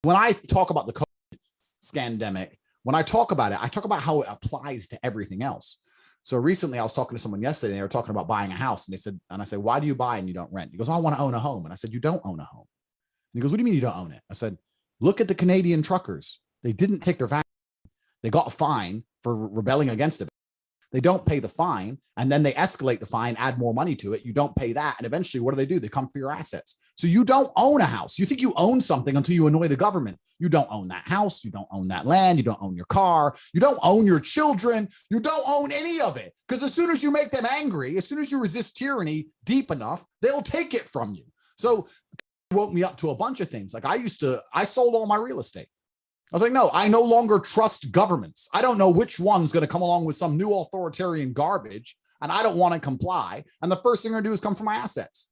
When I talk about the COVID scandemic, when I talk about it, I talk about how it applies to everything else. So recently I was talking to someone yesterday and they were talking about buying a house, and they said, and I said, why do you buy and you don't rent? He goes, oh, I want to own a home. And I said, you don't own a home. And he goes, what do you mean you don't own it? I said, look at the Canadian truckers. They didn't take their vaccine. They got a fine for rebelling against it. They don't pay the fine, and then they escalate the fine, add more money to it. You don't pay that, and eventually what do? They come for your assets. So you don't own a house. You think you own something until you annoy the government. You don't own that house. You don't own that land. You don't own your car. You don't own your children. You don't own any of it, because as soon as you make them angry, as soon as you resist tyranny deep enough, they'll take it from you. So it woke me up to a bunch of things. Like I sold all my real estate. I was like, no, I no longer trust governments. I don't know which one's going to come along with some new authoritarian garbage, and I don't want to comply. And the first thing they're going to do is come for my assets.